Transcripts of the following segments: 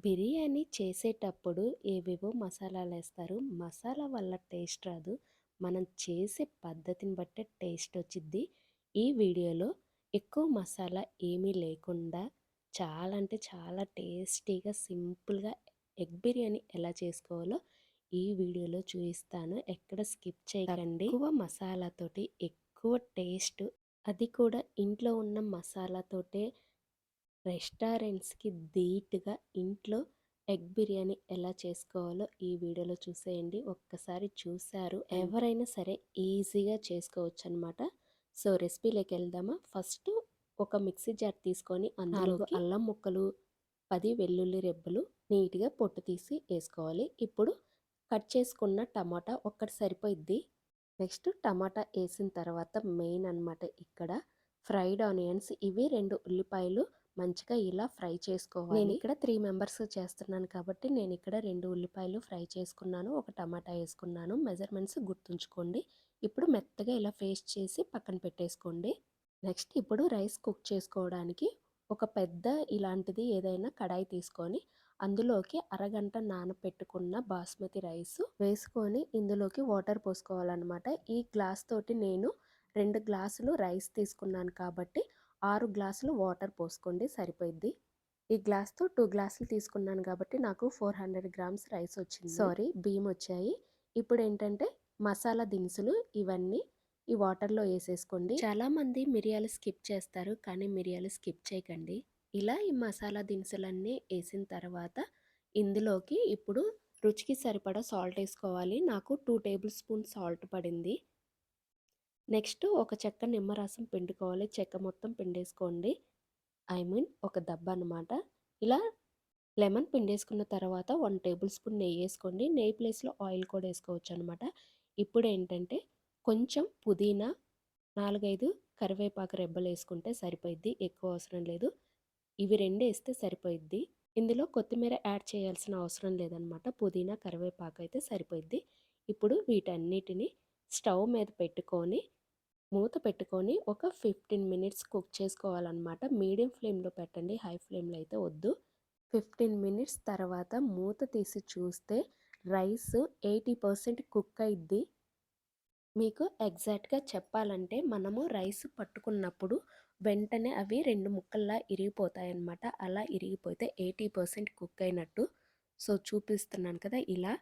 బిర్యానీ చేసేటప్పుడు ఏవేవో మసాలాలేస్తారు. మసాలా వల్ల టేస్ట్ రాదు. మనం చేసే పద్ధతిని బట్టే టేస్ట్ వచ్చిద్ది. ఈ వీడియోలో ఎక్కువ మసాలా ఏమీ లేకుండా చాలా అంటే చాలా టేస్టీగా, సింపుల్‌గా ఎగ్ బిర్యానీ ఎలా చేసుకోవాలో ఈ వీడియోలో చూపిస్తాను. ఎక్కడ స్కిప్ చేయకండి. తక్కువ మసాలాతోటి ఎక్కువ టేస్ట్, అది కూడా ఇంట్లో ఉన్న మసాలాతోటే రెస్టారెంట్స్‌కి ధీటుగా ఇంట్లో ఎగ్ బిర్యానీ ఎలా చేసుకోవాలో ఈ వీడియోలో చూసేయండి. ఒక్కసారి చూసారు ఎవరైనా సరే ఈజీగా చేసుకోవచ్చనమాట. సో, రెసిపీలోకి వెళ్దామా? ఫస్ట్ ఒక మిక్సీ జార్ తీసుకొని అందులోకి అల్లం ముక్కలు, 10 వెల్లుల్లి రెబ్బలు నీట్‌గా పొట్టు తీసి ఏసుకోవాలి. ఇప్పుడు కట్ చేసుకున్న టమాటా ఒక్కటి సరిపోయిద్ది. నెక్స్ట్ టమాటా ఏసిన తర్వాత మెయిన్ అనమాట ఇక్కడ ఫ్రైడ్ ఆనియన్స్. ఇవి 2 ఉల్లిపాయలు మంచిగా ఇలా ఫ్రై చేసుకోవాలి. నేను ఇక్కడ 3 మెంబర్స్ చేస్తున్నాను కాబట్టి నేను ఇక్కడ 2 ఉల్లిపాయలు ఫ్రై చేసుకున్నాను. ఒక టమాటా వేసుకున్నాను. మెజర్మెంట్స్ గుర్తుంచుకోండి. ఇప్పుడు మెత్తగా ఇలా పేస్ట్ చేసి పక్కన పెట్టేసుకోండి. నెక్స్ట్ ఇప్పుడు రైస్ కుక్ చేసుకోవడానికి ఒక పెద్ద ఇలాంటిది ఏదైనా కడాయి తీసుకొని అందులోకి అరగంట నానపెట్టుకున్న బాస్మతి రైస్ వేసుకొని ఇందులోకి వాటర్ పోసుకోవాలన్నమాట. ఈ గ్లాస్ తోటి నేను 2 గ్లాసులు రైస్ తీసుకున్నాను కాబట్టి 6 గ్లాసులు వాటర్ పోసుకోండి సరిపోయిద్ది. ఈ గ్లాస్తో 2 గ్లాసులు తీసుకున్నాను కాబట్టి నాకు 400 గ్రామ్స్ రైస్ వచ్చింది. సారీ, బియ్యం వచ్చాయి. ఇప్పుడు ఏంటంటే మసాలా దినుసులు ఇవన్నీ ఈ వాటర్లో వేసేసుకోండి. చాలామంది మిరియాలు స్కిప్ చేస్తారు, కానీ మిరియాలు స్కిప్ చేయకండి. ఇలా ఈ మసాలా దినుసులన్నీ వేసిన తర్వాత ఇందులోకి ఇప్పుడు రుచికి సరిపడా సాల్ట్ వేసుకోవాలి. నాకు 2 టేబుల్ స్పూన్ సాల్ట్ పడింది. నెక్స్ట్ ఒక చెక్క నిమ్మరసం పిండుకోవాలి. చెక్క మొత్తం పిండేసుకోండి. ఒక దెబ్బ అనమాట. ఇలా లెమన్ పిండేసుకున్న తర్వాత 1 టేబుల్ స్పూన్ నెయ్యి వేసుకోండి. నెయ్యి ప్లేస్లో ఆయిల్ కూడా వేసుకోవచ్చు అనమాట. ఇప్పుడు ఏంటంటే కొంచెం పుదీనా, 4, 5 కరివేపాకు రెబ్బలు వేసుకుంటే సరిపోయిద్ది. ఎక్కువ అవసరం లేదు. ఇవి 2 వేస్తే సరిపోయిద్ది. ఇందులో కొత్తిమీర యాడ్ చేయాల్సిన అవసరం లేదనమాట. పుదీనా, కరివేపాకు అయితే సరిపోయిద్ది. ఇప్పుడు వీటన్నిటిని స్టవ్ మీద పెట్టుకొని మూత పెట్టుకొని ఒక 15 మినిట్స్ కుక్ చేసుకోవాలన్నమాట. మీడియం ఫ్లేమ్లో పెట్టండి, హై ఫ్లేమ్లో అయితే వద్దు. 15 మినిట్స్ తర్వాత మూత తీసి చూస్తే రైస్ 80% కుక్ అయింది. మీకు ఎగ్జాక్ట్గా చెప్పాలంటే మనము రైస్ పట్టుకున్నప్పుడు వెంటనే అవి 2 ముక్కల్లా ఇరిగిపోతాయన్నమాట. అలా ఇరిగిపోతే 80% కుక్ అయినట్టు. సో, చూపిస్తున్నాను కదా ఇలా.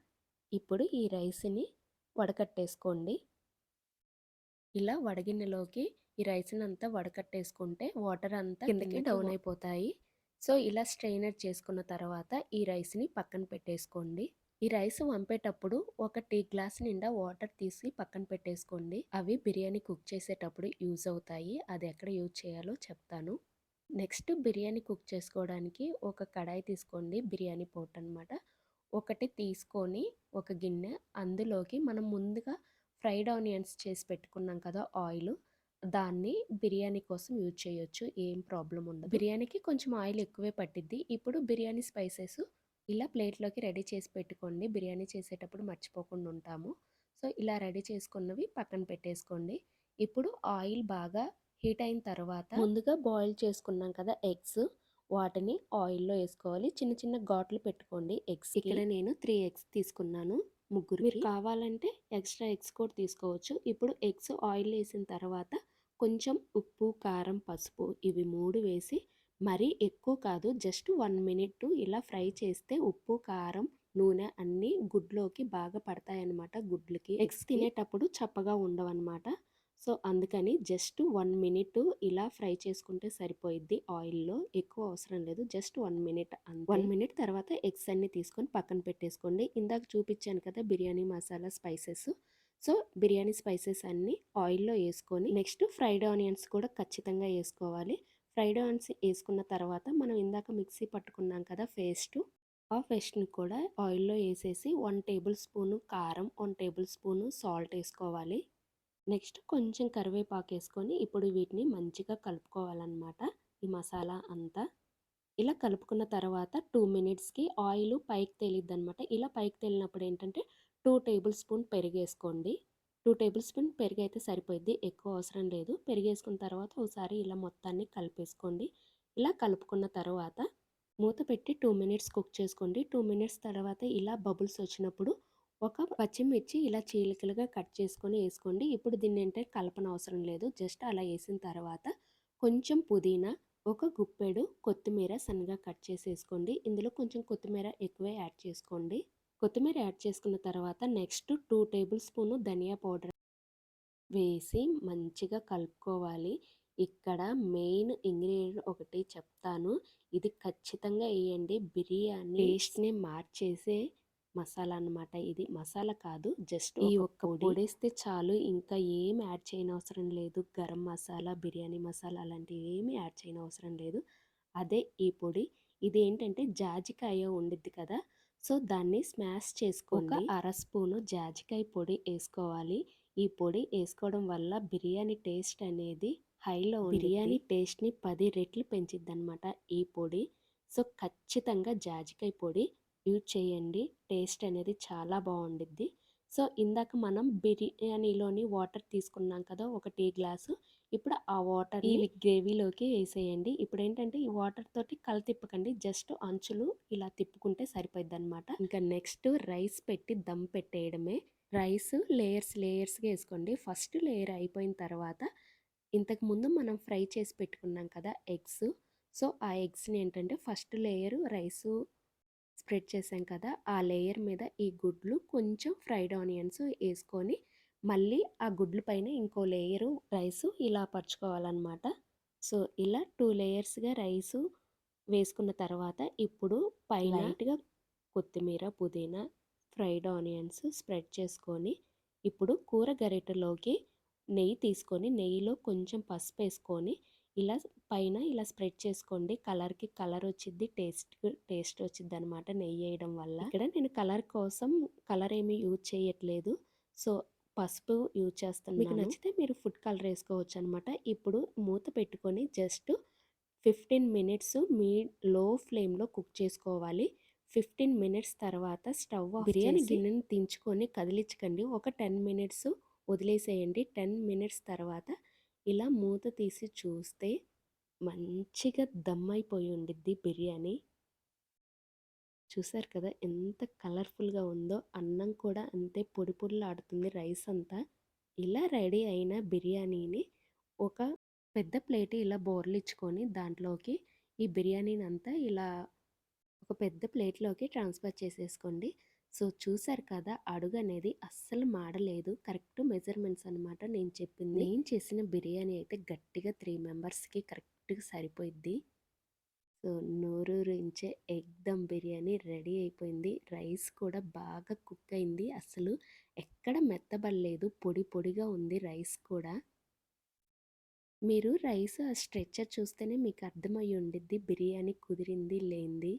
ఇప్పుడు ఈ రైస్ని వడకట్టేసుకోండి. ఇలా వడగిన్నెలోకి ఈ రైస్ని అంతా వడకట్టేసుకుంటే వాటర్ అంతా కిందకి డౌన్ అయిపోతాయి. సో, ఇలా స్ట్రెయినర్ చేసుకున్న తర్వాత ఈ రైస్ని పక్కన పెట్టేసుకోండి. ఈ రైస్ వంపేటప్పుడు ఒక టీ గ్లాస్ నిండా వాటర్ తీసి పక్కన పెట్టేసుకోండి. అవి బిర్యానీ కుక్ చేసేటప్పుడు యూజ్ అవుతాయి. అది ఎక్కడ యూజ్ చేయాలో చెప్తాను. నెక్స్ట్ బిర్యానీ కుక్ చేసుకోవడానికి ఒక కడాయి తీసుకోండి. బిర్యానీ పోట్ అనమాట. ఒకటి తీసుకొని ఒక గిన్నె అందులోకి మనం ముందుగా ఫ్రైడ్ ఆనియన్స్ చేసి పెట్టుకున్నాం కదా ఆయిల్, దాన్ని బిర్యానీ కోసం యూజ్ చేయొచ్చు. ఏం ప్రాబ్లం ఉండదు. బిర్యానీకి కొంచెం ఆయిల్ ఎక్కువే పట్టిద్ది. ఇప్పుడు బిర్యానీ స్పైసెస్ ఇలా ప్లేట్లోకి రెడీ చేసి పెట్టుకోండి. బిర్యానీ చేసేటప్పుడు మర్చిపోకుండా ఉంటాము. సో, ఇలా రెడీ చేసుకున్నవి పక్కన పెట్టేసుకోండి. ఇప్పుడు ఆయిల్ బాగా హీట్ అయిన తర్వాత ముందుగా బాయిల్ చేసుకున్నాం కదా ఎగ్స్, వాటిని ఆయిల్లో వేసుకోవాలి. చిన్న చిన్న ఘాట్లు పెట్టుకోండి ఎగ్స్. ఇక్కడ నేను 3 ఎగ్స్ తీసుకున్నాను ముగ్గురు. మీరు కావాలంటే ఎక్స్ట్రా ఎగ్స్ కూడా తీసుకోవచ్చు. ఇప్పుడు ఎగ్స్ ఆయిల్ వేసిన తర్వాత కొంచెం ఉప్పు, కారం, పసుపు ఇవి 3 వేసి మరీ ఎక్కువ కాదు, జస్ట్ 1 మినిట్ ఇలా ఫ్రై చేస్తే ఉప్పు, కారం, నూనె అన్నీ గుడ్లోకి బాగా పడతాయన్నమాట. గుడ్లకి ఎగ్స్ తినేటప్పుడు చప్పగా ఉండవన్నమాట. సో, అందుకని జస్ట్ 1 మినిట్ ఇలా ఫ్రై చేసుకుంటే సరిపోయిద్ది ఆయిల్లో. ఎక్కువ అవసరం లేదు, జస్ట్ 1 మినిట్ అంతే. 1 మినిట్ తర్వాత ఎగ్స్ అన్ని తీసుకొని పక్కన పెట్టేసుకోండి. ఇందాక చూపించాను కదా biryani masala spices. So, biryani spices అన్నీ ఆయిల్లో వేసుకొని నెక్స్ట్ ఫ్రైడ్ ఆనియన్స్ కూడా ఖచ్చితంగా వేసుకోవాలి. ఫ్రైడ్ ఆనియన్స్ వేసుకున్న తర్వాత మనం ఇందాక మిక్సీ పట్టుకున్నాం కదా పేస్ట్, ఆ పేస్ట్ని కూడా ఆయిల్లో వేసేసి 1 టేబుల్ స్పూను కారం, 1 టేబుల్ స్పూను సాల్ట్ వేసుకోవాలి. నెక్స్ట్ కొంచెం కరివేపాకు వేసుకొని ఇప్పుడు వీటిని మంచిగా కలుపుకోవాలన్నమాట. ఈ మసాలా అంతా ఇలా కలుపుకున్న తర్వాత 2 మినిట్స్కి ఆయిల్ పైకి తేలిద్ది అనమాట. ఇలా పైకి తేలినప్పుడు ఏంటంటే 2 టేబుల్ స్పూన్ పెరుగు వేసుకోండి. 2 టేబుల్ స్పూన్ పెరుగు అయితే సరిపోద్ది, ఎక్కువ అవసరం లేదు. పెరుగు వేసుకున్న తర్వాత ఒకసారి ఇలా మొత్తాన్ని కలిపేసుకోండి. ఇలా కలుపుకున్న తర్వాత మూత పెట్టి 2 మినిట్స్ కుక్ చేసుకోండి. 2 మినిట్స్ తర్వాత ఇలా బబుల్స్ వచ్చినప్పుడు ఒక పచ్చిమిర్చి ఇలా చీలికలుగా కట్ చేసుకొని ఏసుకోండి. ఇప్పుడు దీన్నేంటంటే కలపనవసరం లేదు. జస్ట్ అలా ఏసిన తర్వాత కొంచెం పుదీనా, ఒక గుప్పెడు కొత్తిమీర సన్నగా కట్ చేసేసుకోండి. ఇందులో కొంచెం కొత్తిమీర ఎక్కువే యాడ్ చేసుకోండి. కొత్తిమీర యాడ్ చేసుకున్న తర్వాత నెక్స్ట్ 2 టేబుల్ స్పూను ధనియా పౌడర్ వేసి మంచిగా కలుపుకోవాలి. ఇక్కడ మెయిన్ ఇంగ్రీడియంట్ ఒకటి చెప్తాను. ఇది ఖచ్చితంగా ఎయ్యండి. బిర్యానీ టేస్ట్‌ని మార్చేసే మసాలా అన్నమాట ఇది. మసాలా కాదు, జస్ట్ ఈ ఒక్క పొడేస్తే చాలు. ఇంకా ఏం యాడ్ చేయనవసరం లేదు. గరం మసాలా, బిర్యానీ మసాలా అలాంటివి ఏమి యాడ్ చేయనవసరం లేదు. అదే ఈ పొడి. ఇదేంటంటే జాజికాయ ఉండిద్ది కదా! సో, దాన్ని స్మాష్ చేసుకోండి. ఒక అర స్పూను జాజికాయ పొడి ఏసుకోవాలి. ఈ పొడి ఏసుకోవడం వల్ల బిర్యానీ టేస్ట్ అనేది హైలో ఉండిద్ది. బిర్యానీ టేస్ట్‌ని 10 రెట్లు పెంచిద్దనమాట ఈ పొడి. సో, ఖచ్చితంగా జాజికాయ పొడి యూజ్ చేయండి. టేస్ట్ అనేది చాలా బావుండిద్ది. సో, ఇందాక మనం బిర్యానీలోని వాటర్ తీసుకున్నాం కదా! ఒక టీ గ్లాసు. ఇప్పుడు ఆ వాటర్‌ని ఈ గ్రేవీలోకి ఏసేయండి. ఇప్పుడేంటంటే ఈ వాటర్ తోటి తిప్పకండి. జస్ట్ అంచులు ఇలా తిప్పుకుంటే సరిపోయిద్దనమాట. ఇంకా నెక్స్ట్ రైస్ పెట్టి దమ్ పెట్టేయడమే. రైస్ లేయర్స్‌గా ఏసుకోండి. ఫస్ట్ లేయర్ అయిపోయిన తర్వాత ఇంతకుముందు మనం ఫ్రై చేసి పెట్టుకున్నాం కదా ఎగ్స్. సో, ఆ ఎగ్స్‌ని ఏంటంటే ఫస్ట్ లేయరు రైసు స్ప్రెడ్ చేసాం కదా! ఆ లేయర్ మీద ఈ గుడ్లు కొంచెం ఫ్రైడ్ ఆనియన్స్ ఏసుకొని, మళ్ళీ ఆ గుడ్లు పైన ఇంకో లేయరు రైసు ఇలా పరుచుకోవాలనమాట. సో, ఇలా 2 లేయర్స్‌గా రైసు వేసుకున్న తర్వాత ఇప్పుడు పైన లైట్‌గా కొత్తిమీర, పుదీనా, ఫ్రైడ్ ఆనియన్స్ స్ప్రెడ్ చేసుకొని, ఇప్పుడు కూర గరిటెలోకి నెయ్యి తీసుకొని, నెయ్యిలో కొంచెం పసుపేసుకొని, ఇలా పైన ఇలా స్ప్రెడ్ చేసుకోండి. కలర్‌కి కలర్ వచ్చిద్ది. టేస్ట్ వచ్చిద్దనమాట నెయ్యేయడం వల్ల. ఇక్కడ నేను కలర్ కోసం కలర్ ఏమి యూజ్ చేయట్లేదు. సో, పసుపు యూజ్ చేస్తున్నాను. మీకు నచ్చితే మీరు ఫుడ్ కలర్ ఏసుకోవచ్చనమాట. ఇప్పుడు మూత పెట్టుకొని జస్ట్ 15 మినిట్స్ లో ఫ్లేమ్‌లో కుక్ చేసుకోవాలి. 15 మినిట్స్ తర్వాత స్టవ్ ఆఫ్ బిర్యానీ గిన్నెని దించుకొని కదిలించకండి. ఒక 10 మినిట్స్ వదిలేసేయండి. 10 మినిట్స్ తర్వాత ఇలా మూత తీసి చూస్తే మంచిగా దమ్ అయిపోయి ఉండిద్ది బిర్యానీ. చూసారు కదా ఎంత కలర్‌ఫుల్‌గా ఉందో! అన్నం కూడా అంతే పొడి పొడిలాడుతుంది రైస్ అంతా. ఇలా రెడీ అయిన బిర్యానీని ఒక పెద్ద ప్లేట్ ఇలా బోర్లిచ్చుకొని దాంట్లోకి ఈ బిర్యానీనంతా ఇలా ఒక పెద్ద ప్లేట్లోకి ట్రాన్స్ఫర్ చేసేసుకోండి. సో, చూసారు కదా అడుగనేది అస్సలు మాడలేదు. కరెక్ట్ మెజర్మెంట్స్ అనమాట నేను చెప్పింది. నేను చేసిన బిర్యానీ అయితే గట్టిగా 3 మెంబర్స్‌కి కరెక్ట్‌గా సరిపోయిద్ది. సో, నోరూరించే ఎగ్ దమ్ బిర్యానీ రెడీ అయిపోయింది. రైస్ కూడా బాగా కుక్ అయింది. అసలు ఎక్కడ మెత్తబడలేదు. పొడి పొడిగా ఉంది రైస్ కూడా. మీరు రైస్ ఆ స్ట్రెచర్ చూస్తేనే మీకు అర్థమయ్యి ఉండిద్ది బిర్యానీ కుదిరింది లేంది.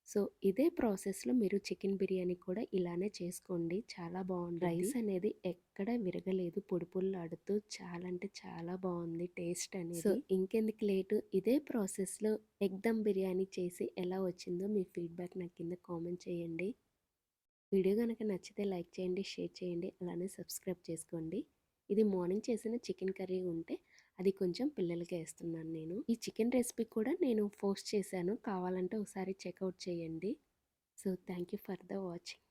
సో, ఇదే ప్రాసెస్‌లో మీరు చికెన్ బిర్యానీ కూడా ఇలానే చేసుకోండి. చాలా బావుండిద్ది. రైస్ అనేది ఎక్కడ విరగలేదు. పొడి పొడిలాడుతూ చాలా అంటే చాలా బావుంది టేస్ట్ అనేది. సో, ఇంకెందుకు లేటు ఇదే ప్రాసెస్‌లో ఎగ్ దమ్ బిర్యానీ చేసి ఎలా వచ్చిందో మీ ఫీడ్‌బ్యాక్ నాకు కింద కామెంట్ చేయండి. వీడియో గనక నచ్చితే లైక్ చేయండి, షేర్ చేయండి, అలానే సబ్స్క్రైబ్ చేసుకోండి. ఇది మార్నింగ్ చేసిన చికెన్ కర్రీ ఉంటే అది కొంచెం పిల్లలకి వేస్తున్నాను నేను. ఈ చికెన్ రెసిపీ కూడా నేను పోస్ట్ చేశాను. కావాలంటే ఒకసారి చెక్అవుట్ చేయండి. So, thank you for the watching.